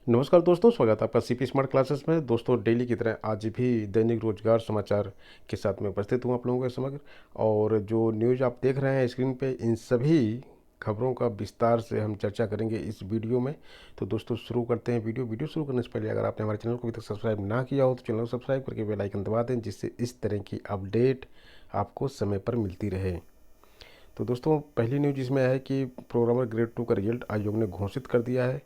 नमस्कार दोस्तों, स्वागत है आपका सीपी स्मार्ट क्लासेस में। दोस्तों, डेली की तरह आज भी दैनिक रोजगार समाचार के साथ में उपस्थित हूँ आप लोगों के समग्र। और जो न्यूज़ आप देख रहे हैं स्क्रीन पे, इन सभी खबरों का विस्तार से हम चर्चा करेंगे इस वीडियो में। तो दोस्तों, शुरू करते हैं वीडियो शुरू करने से पहले अगर आपने हमारे चैनल को अभी तक सब्सक्राइब ना किया हो तो चैनल को सब्सक्राइब करके बेल आइकन दबा दें, जिससे इस तरह की अपडेट आपको समय पर मिलती रहे। तो दोस्तों, पहली न्यूज़ इसमें है कि प्रोग्रामर ग्रेड 2 का रिजल्ट आयोग ने घोषित कर दिया है।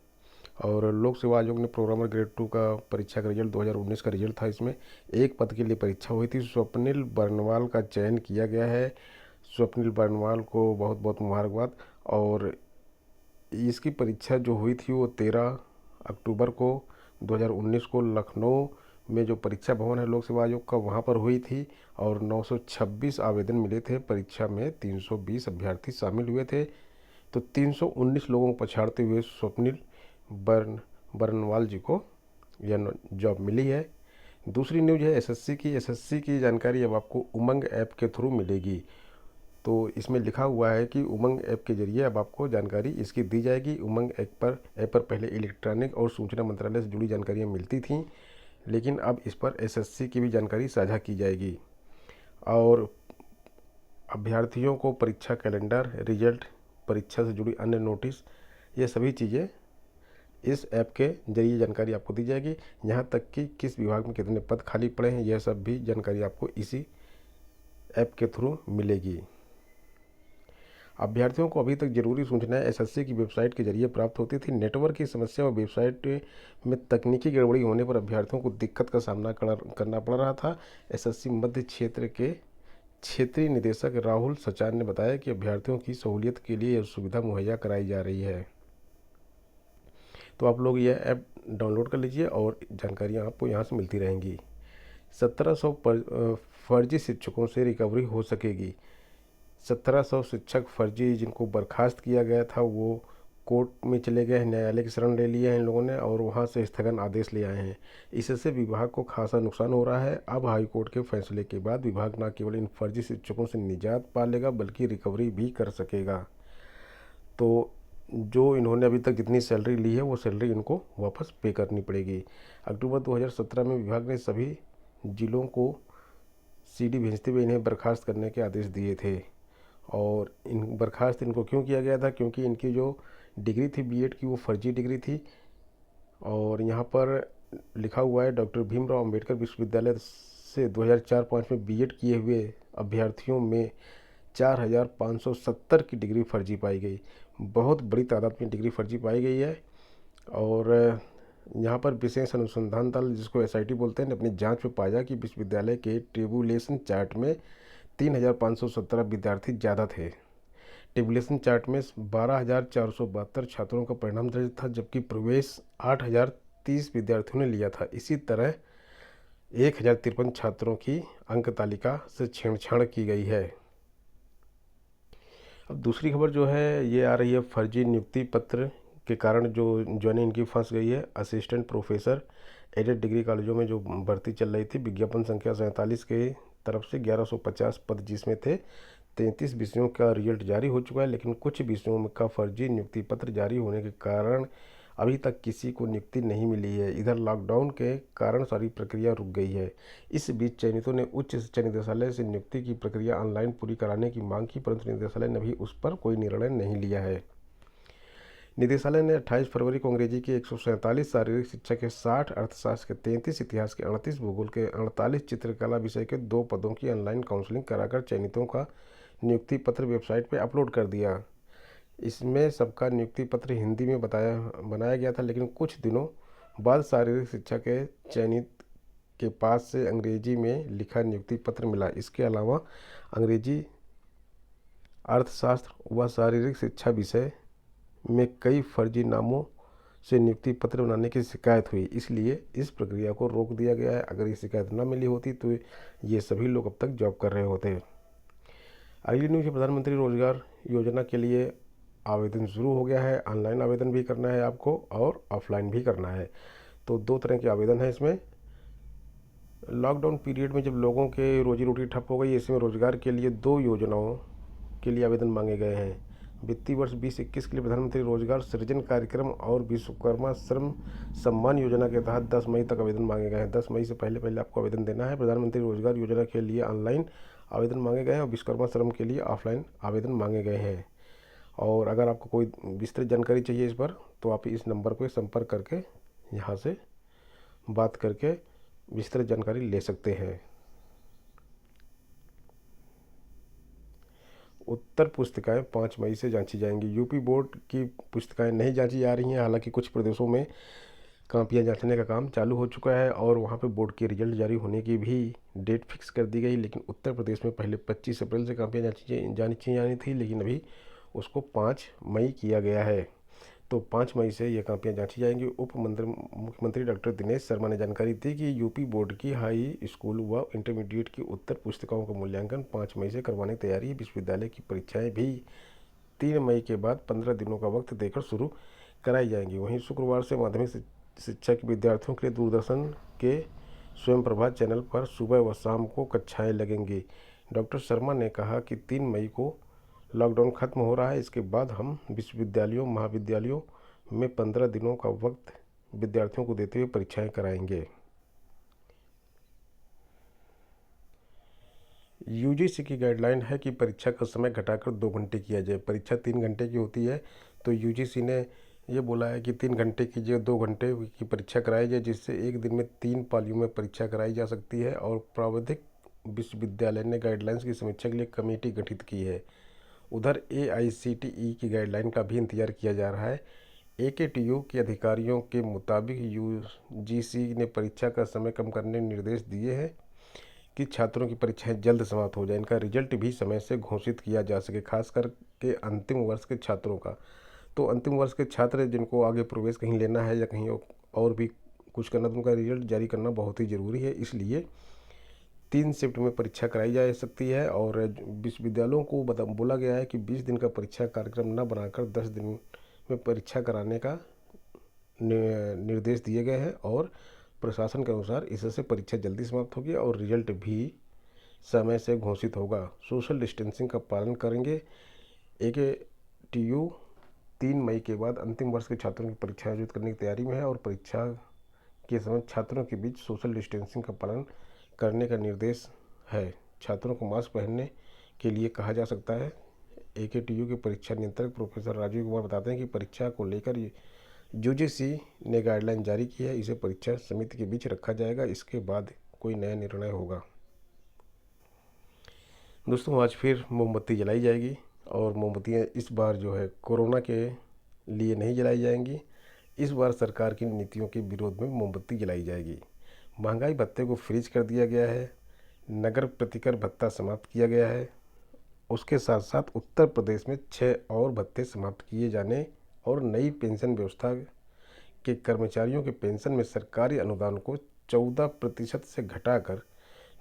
और लोक सेवा आयोग ने प्रोग्रामर ग्रेड 2 का परीक्षा का रिजल्ट 2019 का रिजल्ट था। इसमें एक पद के लिए परीक्षा हुई थी। स्वप्निल बर्नवाल का चयन किया गया है। स्वप्निल बर्नवाल को बहुत बहुत मुबारकबाद। और इसकी परीक्षा जो हुई थी वो 13 अक्टूबर को 2019 को लखनऊ में जो परीक्षा भवन है लोक सेवा आयोग का, वहाँ पर हुई थी। और 926 आवेदन मिले थे। परीक्षा में 320 अभ्यर्थी शामिल हुए थे। तो 319 लोगों को पछाड़ते हुए स्वप्निल बर्नवाल जी को यह जॉब मिली है। दूसरी न्यूज़ है एसएससी की जानकारी अब आपको उमंग ऐप के थ्रू मिलेगी। तो इसमें लिखा हुआ है कि उमंग ऐप के जरिए अब आपको जानकारी इसकी दी जाएगी। उमंग ऐप पर पहले इलेक्ट्रॉनिक और सूचना मंत्रालय से जुड़ी जानकारियाँ मिलती थीं, लेकिन अब इस पर एसएससी की भी जानकारी साझा की जाएगी। और अभ्यर्थियों को परीक्षा कैलेंडर, रिजल्ट, परीक्षा से जुड़ी अन्य नोटिस, ये सभी चीज़ें इस ऐप के जरिए जानकारी आपको दी जाएगी। यहाँ तक कि किस विभाग में कितने पद खाली पड़े हैं, यह सब भी जानकारी आपको इसी ऐप के थ्रू मिलेगी। अभ्यर्थियों को अभी तक जरूरी सूचनाएं एसएससी की वेबसाइट के जरिए प्राप्त होती थी। नेटवर्क की समस्या और वेबसाइट में तकनीकी गड़बड़ी होने पर अभ्यर्थियों को दिक्कत का सामना करना पड़ रहा था। एसएससी मध्य क्षेत्र के क्षेत्रीय निदेशक राहुल सचान ने बताया कि अभ्यर्थियों की सहूलियत के लिए यह सुविधा मुहैया कराई जा रही है। तो आप लोग यह ऐप डाउनलोड कर लीजिए और जानकारियाँ आपको यहाँ से मिलती रहेंगी। 1700 फर्जी शिक्षकों से रिकवरी हो सकेगी। 1700 शिक्षक फर्जी जिनको बर्खास्त किया गया था वो कोर्ट में चले गए हैं, न्यायालय की शरण ले लिया है इन लोगों ने और वहाँ से स्थगन आदेश ले आए हैं। इससे विभाग को खासा नुकसान हो रहा है। अब हाईकोर्ट के फैसले के बाद विभाग न केवल इन फर्जी शिक्षकों से निजात पा लेगा बल्कि रिकवरी भी कर सकेगा। तो जो इन्होंने अभी तक जितनी सैलरी ली है वो सैलरी इनको वापस पे करनी पड़ेगी। अक्टूबर 2017 में विभाग ने सभी जिलों को सीडी भेजते हुए इन्हें बर्खास्त करने के आदेश दिए थे। और बर्खास्त इनको क्यों किया गया था? क्योंकि इनकी जो डिग्री थी बीएड की वो फर्जी डिग्री थी। और यहाँ पर लिखा हुआ है डॉक्टर भीमराव अंबेडकर विश्वविद्यालय से 2004-05 में बीएड किए हुए अभ्यर्थियों में 4570 की डिग्री फर्जी पाई गई। बहुत बड़ी तादाद में डिग्री फर्जी पाई गई है। और यहाँ पर विशेष अनुसंधान दल, जिसको एसआईटी बोलते हैं, ने अपनी जांच में पाया कि विश्वविद्यालय के टेबुलेशन चार्ट में 3517 विद्यार्थी ज़्यादा थे। टेबुलेशन चार्ट में 12472 छात्रों का परिणाम दर्ज था, जबकि प्रवेश 8030 विद्यार्थियों ने लिया था। इसी तरह 1053 छात्रों की अंक तालिका से छेड़छाड़ की गई है। अब दूसरी खबर जो है ये आ रही है फर्जी नियुक्ति पत्र के कारण जो ज्वाइनिंग इनकी फंस गई है। असिस्टेंट प्रोफेसर एडेड डिग्री कॉलेजों में जो भर्ती चल रही थी, विज्ञापन संख्या 47 के तरफ से 1150 पद, जिसमें थे 33 विषयों का रिजल्ट जारी हो चुका है, लेकिन कुछ विषयों में का फर्जी नियुक्ति पत्र जारी होने के कारण अभी तक किसी को नियुक्ति नहीं मिली है। इधर लॉकडाउन के कारण सारी प्रक्रिया रुक गई है। इस बीच चयनितों ने उच्च शिक्षा निदेशालय से नियुक्ति की प्रक्रिया ऑनलाइन पूरी कराने की मांग की, परंतु निदेशालय ने अभी उस पर कोई निर्णय नहीं लिया है। निदेशालय ने 28 फरवरी को अंग्रेजी के 147, शारीरिक शिक्षा के 60, अर्थशास्त्र के 33, इतिहास के 38, भूगोल के 48, चित्रकला विषय के 2 पदों की ऑनलाइन काउंसलिंग कराकर चयनितों का नियुक्ति पत्र वेबसाइट पर अपलोड कर दिया। इसमें सबका नियुक्ति पत्र हिंदी में बनाया गया था, लेकिन कुछ दिनों बाद शारीरिक शिक्षा के चयनित के पास से अंग्रेजी में लिखा नियुक्ति पत्र मिला। इसके अलावा अंग्रेजी, अर्थशास्त्र व शारीरिक शिक्षा विषय में कई फर्जी नामों से नियुक्ति पत्र बनाने की शिकायत हुई, इसलिए इस प्रक्रिया को रोक दिया गया है। अगर ये शिकायत न मिली होती तो ये सभी लोग अब तक जॉब कर रहे होते। अगली न्यूज़ है प्रधानमंत्री रोजगार योजना के लिए आवेदन शुरू हो गया है। ऑनलाइन आवेदन भी करना है आपको और ऑफलाइन भी करना है। तो 2 तरह के आवेदन है इसमें। लॉकडाउन पीरियड में जब लोगों के रोजी रोटी ठप हो गई, इसमें रोजगार के लिए 2 योजनाओं के लिए आवेदन मांगे गए हैं। वित्तीय वर्ष 2021 के लिए प्रधानमंत्री रोजगार सृजन कार्यक्रम और विश्वकर्मा श्रम सम्मान योजना के तहत 10 मई तक आवेदन मांगे गए हैं। 10 मई से पहले आपको आवेदन देना है। प्रधानमंत्री रोजगार योजना के लिए ऑनलाइन आवेदन मांगे गए हैं और विश्वकर्मा श्रम के लिए ऑफलाइन आवेदन मांगे गए हैं। और अगर आपको कोई विस्तृत जानकारी चाहिए इस पर, तो आप इस नंबर पर संपर्क करके यहाँ से बात करके विस्तृत जानकारी ले सकते हैं। उत्तर पुस्तिकाएं 5 मई से जांची जाएंगी। यूपी बोर्ड की पुस्तिकाएं नहीं जांची जा रही हैं। हालांकि कुछ प्रदेशों में कापियां जांचने का काम चालू हो चुका है और वहां पे बोर्ड के रिजल्ट जारी होने की भी डेट फिक्स कर दी गई। लेकिन उत्तर प्रदेश में पहले 25 अप्रैल से कापियां जांची जानी थी, लेकिन अभी उसको 5 मई किया गया है। तो 5 मई से ये कापियां जांची जाएंगी। मुख्यमंत्री डॉक्टर दिनेश शर्मा ने जानकारी दी कि यूपी बोर्ड की हाई स्कूल व इंटरमीडिएट की उत्तर पुस्तिकाओं का मूल्यांकन 5 मई से करवाने की तैयारी है। विश्वविद्यालय की परीक्षाएं भी 3 मई के बाद 15 दिनों का वक्त देकर शुरू कराई जाएंगी। वहीं शुक्रवार से माध्यमिक शिक्षा के विद्यार्थियों के लिए दूरदर्शन के स्वयंप्रभा चैनल पर सुबह व शाम को कक्षाएं लगेंगी। डॉक्टर शर्मा ने कहा कि 3 मई को लॉकडाउन खत्म हो रहा है। इसके बाद हम विश्वविद्यालयों महाविद्यालयों में 15 दिनों का वक्त विद्यार्थियों को देते हुए परीक्षाएं कराएंगे। यूजीसी की गाइडलाइन है कि परीक्षा का समय घटाकर 2 घंटे किया जाए। परीक्षा 3 घंटे की होती है, तो यूजीसी ने ये बोला है कि 3 घंटे की जगह 2 घंटे की परीक्षा कराई जाए, जिससे एक दिन में 3 पालियों में परीक्षा कराई जा सकती है। और प्राविधिक विश्वविद्यालय ने गाइडलाइंस की समीक्षा के लिए कमेटी गठित की है। उधर AICTE की गाइडलाइन का भी इंतजार किया जा रहा है। AKTU के अधिकारियों के मुताबिक यूजीसी ने परीक्षा का समय कम करने के निर्देश दिए हैं कि छात्रों की परीक्षाएं जल्द समाप्त हो जाए, इनका रिजल्ट भी समय से घोषित किया जा सके, खासकर के अंतिम वर्ष के छात्रों का। तो अंतिम वर्ष के छात्र जिनको आगे प्रवेश कहीं लेना है या कहीं और भी कुछ करना, तो उनका रिजल्ट जारी करना बहुत ही ज़रूरी है। इसलिए 3 शिफ्ट में परीक्षा कराई जा सकती है और विश्वविद्यालयों को बोला गया है कि 20 दिन का परीक्षा कार्यक्रम न बनाकर 10 दिन में परीक्षा कराने का निर्देश दिए गए हैं। और प्रशासन के अनुसार इससे परीक्षा जल्दी समाप्त होगी और रिजल्ट भी समय से घोषित होगा। सोशल डिस्टेंसिंग का पालन करेंगे। AKTU 3 मई के बाद अंतिम वर्ष के छात्रों की परीक्षा आयोजित करने की तैयारी में है और परीक्षा के समय छात्रों के बीच सोशल डिस्टेंसिंग का पालन करने का निर्देश है। छात्रों को मास्क पहनने के लिए कहा जा सकता है। AKTU के परीक्षा नियंत्रक प्रोफेसर राजीव कुमार बताते हैं कि परीक्षा को लेकर यूजीसी ने गाइडलाइन जारी की है। इसे परीक्षा समिति के बीच रखा जाएगा, इसके बाद कोई नया निर्णय होगा। दोस्तों, आज फिर मोमबत्ती जलाई जाएगी और मोमबत्तियाँ इस बार जो है कोरोना के लिए नहीं जलाई जाएंगी। इस बार सरकार की नीतियों के विरोध में मोमबत्ती जलाई जाएगी। महंगाई भत्ते को फ्रीज कर दिया गया है। नगर प्रतिकर भत्ता समाप्त किया गया है। उसके साथ साथ उत्तर प्रदेश में 6 और भत्ते समाप्त किए जाने और नई पेंशन व्यवस्था के कर्मचारियों के पेंशन में सरकारी अनुदान को 14% से घटाकर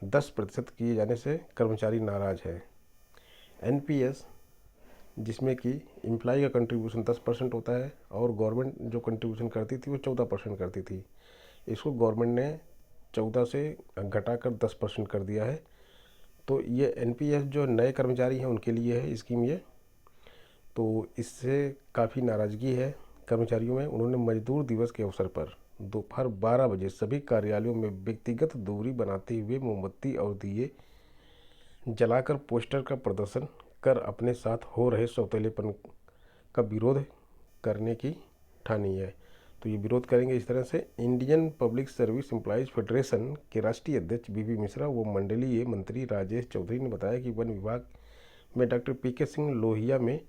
10% किए जाने से कर्मचारी नाराज है। NPS, जिसमें कि एम्प्लॉय का कंट्रीब्यूशन 10% होता है और गवर्नमेंट जो कंट्रीब्यूशन करती थी वो 14% करती थी, इसको गवर्नमेंट ने 14 से घटाकर 10% कर दिया है। तो ये NPS जो नए कर्मचारी हैं उनके लिए है स्कीम ये। तो इससे काफ़ी नाराज़गी है कर्मचारियों में। उन्होंने मजदूर दिवस के अवसर पर दोपहर 12 बजे सभी कार्यालयों में व्यक्तिगत दूरी बनाते हुए मोमबत्ती और दिए जलाकर पोस्टर का प्रदर्शन कर अपने साथ हो रहे सौतेलेपन का विरोध करने की ठानी है। तो ये विरोध करेंगे इस तरह से। Indian public service employees federation के राष्ट्रीय अध्यक्ष BB मिश्रा व मंडलीय मंत्री राजेश चौधरी ने बताया कि वन विभाग में डॉक्टर PK सिंह लोहिया में,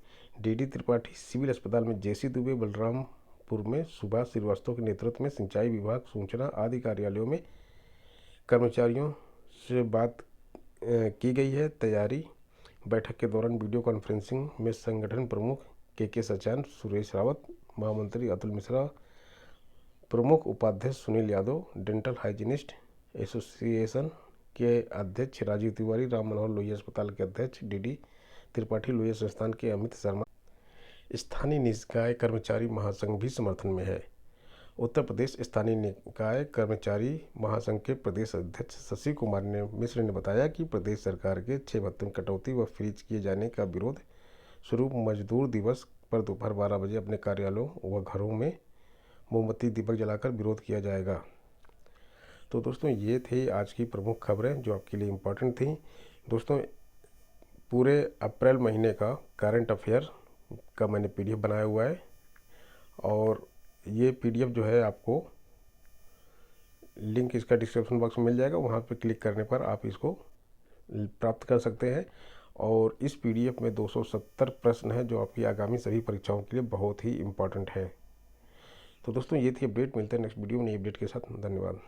DD त्रिपाठी सिविल अस्पताल में, JC दुबे बलरामपुर में, सुभाष श्रीवास्तव के नेतृत्व में सिंचाई विभाग, सूचना आदि कार्यालयों में कर्मचारियों से बात की गई है। तैयारी बैठक के दौरान वीडियो कॉन्फ्रेंसिंग में संगठन प्रमुख KK सचान, सुरेश रावत, महामंत्री अतुल मिश्रा, प्रमुख उपाध्यक्ष Sunil Yadav, dental hygienist association के अध्यक्ष राजीव तिवारी, राम मनोहर लोहिया अस्पताल के अध्यक्ष DD त्रिपाठी, लोहिया संस्थान के अमित शर्मा, स्थानीय निकाय कर्मचारी महासंघ भी समर्थन में है। उत्तर प्रदेश स्थानीय निकाय कर्मचारी महासंघ के प्रदेश अध्यक्ष शशि कुमार मिश्र ने बताया कि प्रदेश सरकार के 6 भत्तों में कटौती व फ्रीज किए जाने का विरोध स्वरूप मजदूर दिवस पर दोपहर 12 बजे अपने कार्यालयों व घरों में मोमबत्ती दीपक जलाकर विरोध किया जाएगा। तो दोस्तों ये थे आज की प्रमुख खबरें जो आपके लिए इम्पोर्टेंट थी। दोस्तों पूरे अप्रैल महीने का करंट अफेयर का मैंने PDF बनाया हुआ है और ये PDF जो है आपको लिंक इसका डिस्क्रिप्शन बॉक्स में मिल जाएगा, वहाँ पे क्लिक करने पर आप इसको प्राप्त कर सकते हैं। और इस PDF में 270 प्रश्न हैं जो आपकी आगामी सभी परीक्षाओं के लिए बहुत ही इम्पोर्टेंट है। तो दोस्तों ये थी अपडेट, मिलते हैं नेक्स्ट वीडियो में नई अपडेट के साथ। धन्यवाद।